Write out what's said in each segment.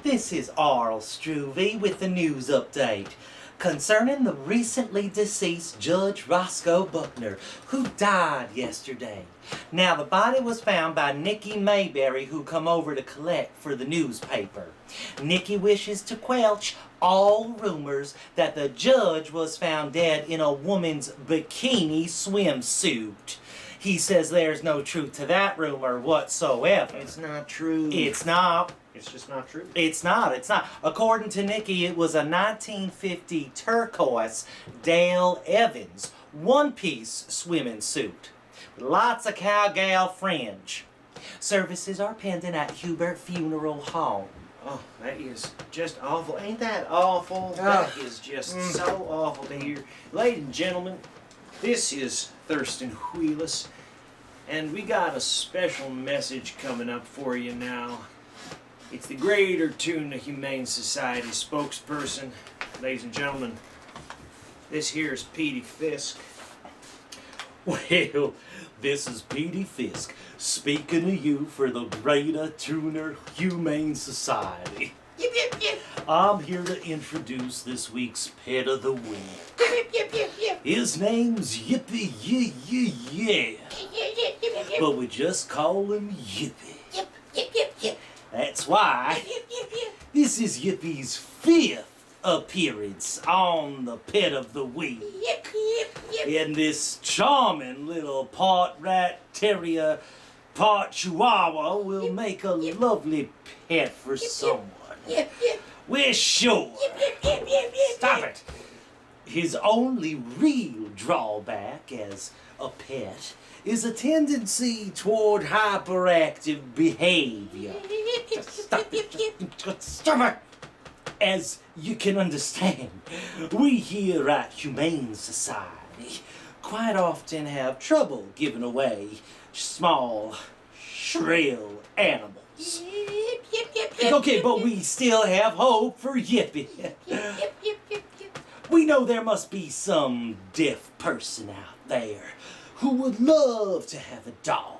This is Arl Struve with the news update concerning the recently deceased Judge Roscoe Buckner, who died yesterday. Now, the body was found by Nikki Mayberry, who come over to collect for the newspaper. Nikki wishes to quelch all rumors that the judge was found dead in a woman's bikini swimsuit. He says there's no truth to that rumor whatsoever. It's not true. It's not. It's just not true. It's not. According to Nikki, it was a 1950 turquoise Dale Evans one-piece swimming suit with lots of cowgirl fringe. Services are pending at Hubert Funeral Home. Oh, that is just awful. Ain't that awful? That is just so awful to hear. Ladies and gentlemen, this is Thurston Wheelis, and we got a special message coming up for you now. It's the Greater Twona Humane Society spokesperson. Ladies and gentlemen, this here is Petey Fisk. Well, this is Petey Fisk speaking to you for the Greater Twona Humane Society. Yip, yip, yip. I'm here to introduce this week's pet of the week. Yip, yip, yip, yip. His name's Yippee, yeah. But we just call him Yippee. Yip, yip, yip, yip. That's why Yip, yip, yip. this is Yippie's 5th appearance on the Pet of the Week. Yip, yip, yip. And this charming little part rat terrier, part chihuahua will make a lovely pet for someone. Yip, yip. We're sure. Yip, yip, yip, yip, yip. Stop it. His only real drawback as a pet is a tendency toward hyperactive behavior. Yip, yip, Stop yip, yip, it. yip. Stop it. As you can understand, we here at Humane Society quite often have trouble giving away small, shrill animals. Yip, yip, yip, yip. Okay, but we still have hope for Yippee. Yip, yip, yip, yip, yip. We know there must be some deaf person out there who would love to have a dog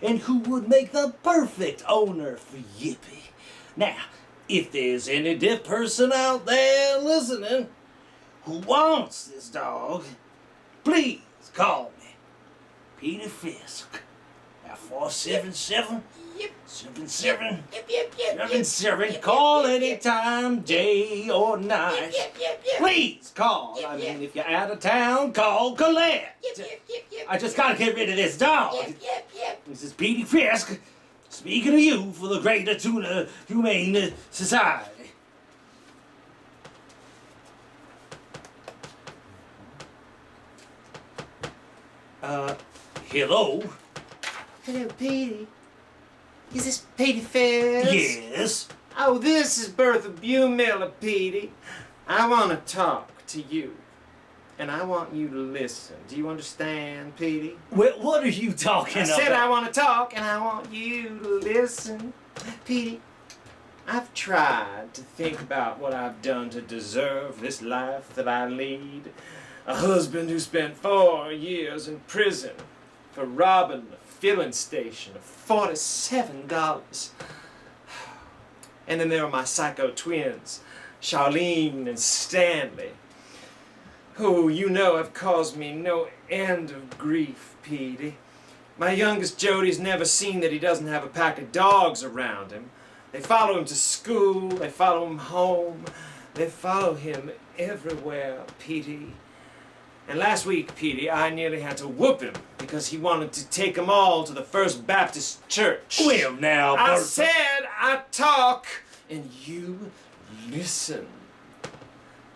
and who would make the perfect owner for Yippee. Now, if there's any deaf person out there listening who wants this dog, please call me, Petey Fisk, at 477 Yip, 77 yip, yip, yip, yip. 77. Call anytime, day or night. Yip, yip, yip. Please call. I mean, if you're out of town, call Colette. Yip, yip, yip, yip. I just gotta get rid of this dog. Yip, yip, yip. This is Petey Fisk speaking to you for the Greater Twona Humane Society. Hello? Hello, Petey. Is this Petey Fisk? Yes. Oh, this is Bertha Miller, Petey. I want to talk to you, and I want you to listen. Do you understand, Petey? What are you talking I about? said I want to talk, and I want you to listen. Petey, I've tried to think about what I've done to deserve this life that I lead. A husband who spent 4 years in prison for robbing the filling station of $47. And then there are my psycho twins, Charlene and Stanley, who you know have caused me no end of grief, Petey. My youngest Jody's never seen that he doesn't have a pack of dogs around him. They follow him to school, they follow him home, they follow him everywhere, Petey. And last week, Petey, I nearly had to whoop him because he wanted to take them all to the First Baptist Church. Well, now, I Bertha. said I talk and you listen.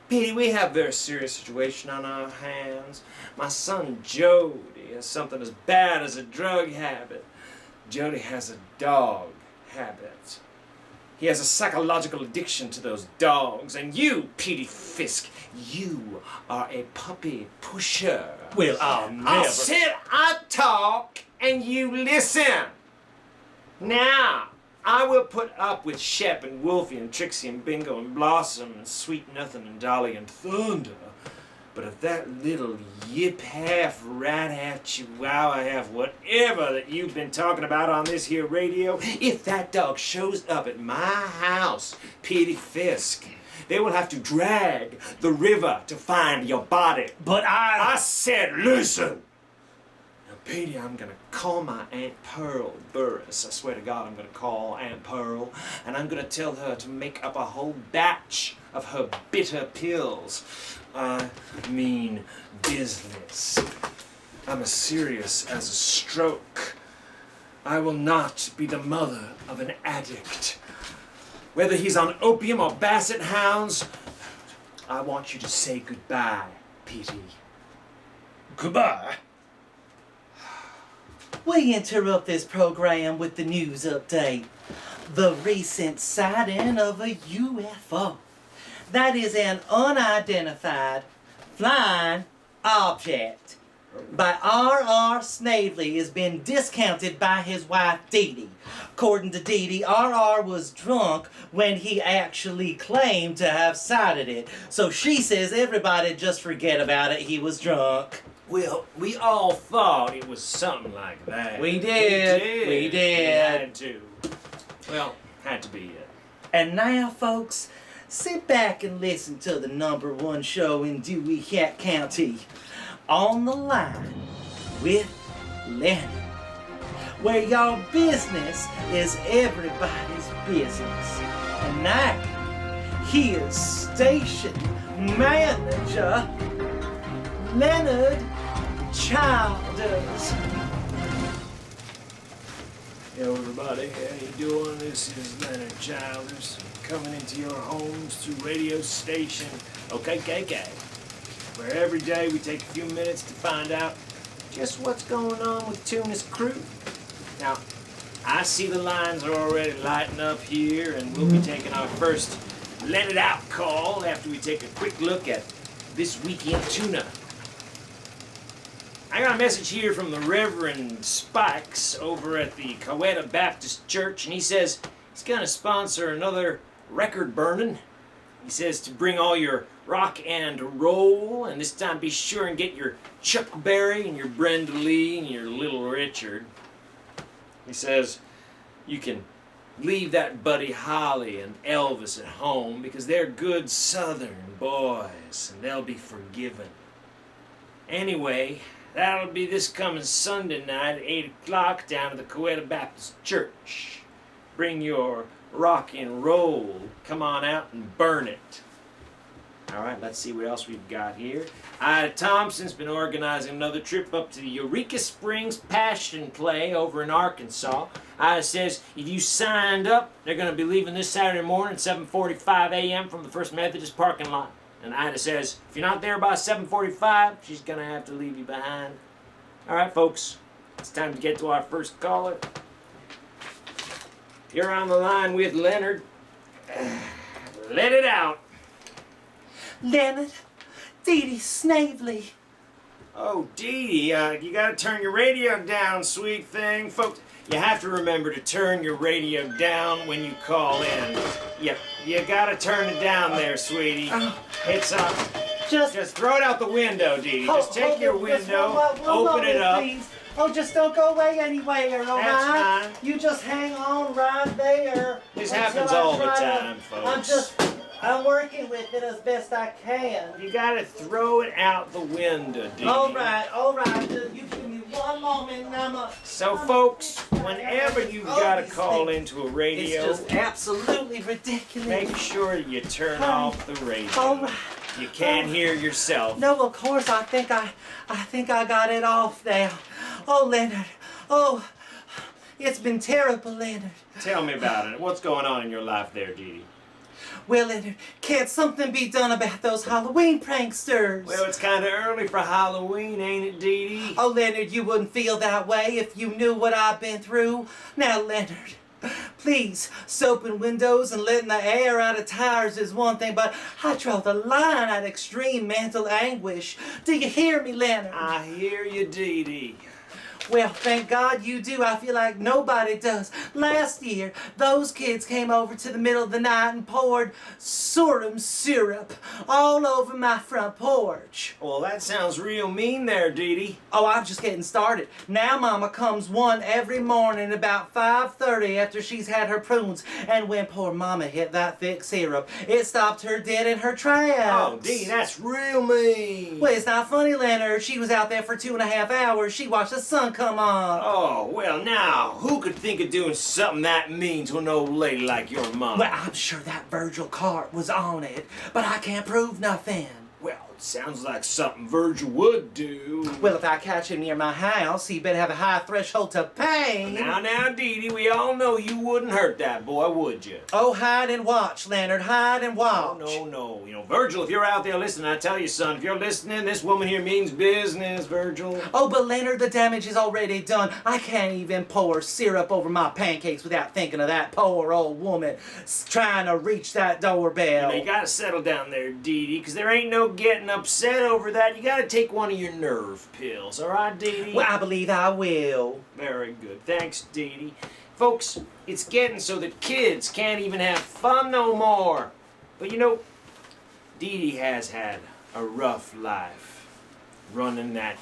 Petey, we have a very serious situation on our hands. My son Jody has something as bad as a drug habit. Jody has a dog habit. He has a psychological addiction to those dogs. And you, Petey Fisk, you are a puppy pusher. Well, I'll never. I said I talk and you listen. Now, I will put up with Shep and Wolfie and Trixie and Bingo and Blossom and Sweet Nothing and Dolly and Thunder. But if that little yip half rat half chihuahua half whatever that you've been talking about on this here radio, if that dog shows up at my house, Petey Fisk, they will have to drag the river to find your body. But I said, listen! Now, Petey, I'm gonna call my Aunt Pearl Burris. I swear to God, I'm gonna call Aunt Pearl, and I'm gonna tell her to make up a whole batch of her bitter pills. I mean business. I'm as serious as a stroke. I will not be the mother of an addict. Whether he's on opium or basset hounds, I want you to say goodbye, Petey. goodbye. We interrupt this program with the news update. The recent sighting of a UFO. That is an unidentified flying object by R.R. Snavely has been discounted by his wife Dee Dee. According to Dee Dee, R.R. was drunk when he actually claimed to have sighted it. So she says everybody just forget about it, he was drunk. Well, we all thought it was something like that. We did. We had to. Well, had to be it. And now, folks, sit back and listen to the #1 show in Dewey County, On the Line with Leonard, where your business is everybody's business. And now, here's station manager Leonard Childers. Yo, everybody, how you doing? This is Leonard Childers, coming into your homes through radio station OKKK, where every day we take a few minutes to find out just what's going on with Twona's crew. Now, I see the lines are already lighting up here, and we'll be taking our first Let It Out call after we take a quick look at this weekend Twona. I got a message here from the Reverend Spikes over at the Coweta Baptist Church, and he says he's going to sponsor another record burning. He says to bring all your rock and roll, and this time be sure and get your Chuck Berry and your Brenda Lee and your Little Richard. He says you can leave that Buddy Holly and Elvis at home because they're good Southern boys, and they'll be forgiven. Anyway, that'll be this coming Sunday night at 8 o'clock down at the Coweta Baptist Church. Bring your rock and roll. Come on out and burn it. All right, let's see what else we've got here. Ida Thompson's been organizing another trip up to the Eureka Springs Passion Play over in Arkansas. Ida says if you signed up, they're going to be leaving this Saturday morning at 7:45 a.m. from the First Methodist parking lot. And Ida says, if you're not there by 7:45, she's going to have to leave you behind. All right, folks, it's time to get to our first caller. You're on the line with Leonard. Let it out. Leonard, Dee Dee Snavely. Oh, Dee Dee, you got to turn your radio down, sweet thing. Folks, you have to remember to turn your radio down when you call in. You got to turn it down there, sweetie. It's just throw it out the window, Dee Dee. Just take your window, open it up. Please. Oh, just don't go away anywhere, all That's right? fine. You just hang on right there. This until happens I all the try to- time, folks. I'm working with it as best I can. You got to throw it out the window, Dee Dee. All right. You give me one moment and I'm up. So, folks, whenever you've got to call into a It's radio, just absolutely ridiculous. make sure you turn off the radio. All right. You can't hear yourself. No, of course, I think I got it off now. Oh, Leonard. Oh, it's been terrible, Leonard. Tell me about it. What's going on in your life there, Dee Dee? Well, Leonard, can't something be done about those Halloween pranksters? Well, it's kind of early for Halloween, ain't it, Dee Dee? Oh, Leonard, you wouldn't feel that way if you knew what I've been through. Now, Leonard, please, soaping windows and letting the air out of tires is one thing, but I draw the line at extreme mental anguish. Do you hear me, Leonard? I hear you, Dee Dee. Well, thank God you do. I feel like nobody does. Last year, those kids came over to the middle of the night and poured sorghum syrup all over my front porch. Well, that sounds real mean there, Dee Dee. Oh, I'm just getting started. Now Mama comes one every morning about 5:30 after she's had her prunes. And when poor Mama hit that thick syrup, it stopped her dead in her tracks. Oh, Dee, that's real mean. Well, it's not funny, Leonard. She was out there for 2.5 hours. She watched the sun come up. Oh, well, now, who could think of doing something that mean to an old lady like your mom? Well, I'm sure that Virgil cart was on it, but I can't prove nothing. Well, it sounds like something Virgil would do. Well, if I catch him near my house, he better have a high threshold to pay. Now, Dee Dee, we all know you wouldn't hurt that boy, would you? Oh, hide and watch, Leonard. Hide and watch. No. You know, Virgil, if you're out there listening, I tell you, son, if you're listening, this woman here means business, Virgil. Oh, but Leonard, the damage is already done. I can't even pour syrup over my pancakes without thinking of that poor old woman trying to reach that doorbell. You gotta settle down there, Dee Dee, because there ain't no getting upset over that. You gotta take one of your nerve pills, all right, Dee Dee? Well, I believe I will. Very good. Thanks, Dee Dee. Folks, it's getting so that kids can't even have fun no more. But you know, Dee Dee has had a rough life running that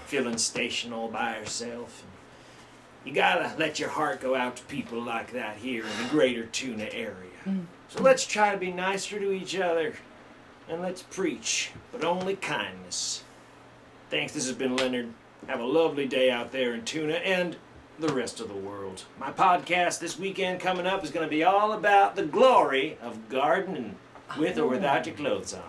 filling station all by herself. You gotta let your heart go out to people like that here in the greater Twona area. So let's try to be nicer to each other and let's preach, but only kindness. Thanks, this has been Leonard. Have a lovely day out there in Twona and the rest of the world. My podcast this weekend coming up is going to be all about the glory of gardening with or without your clothes on.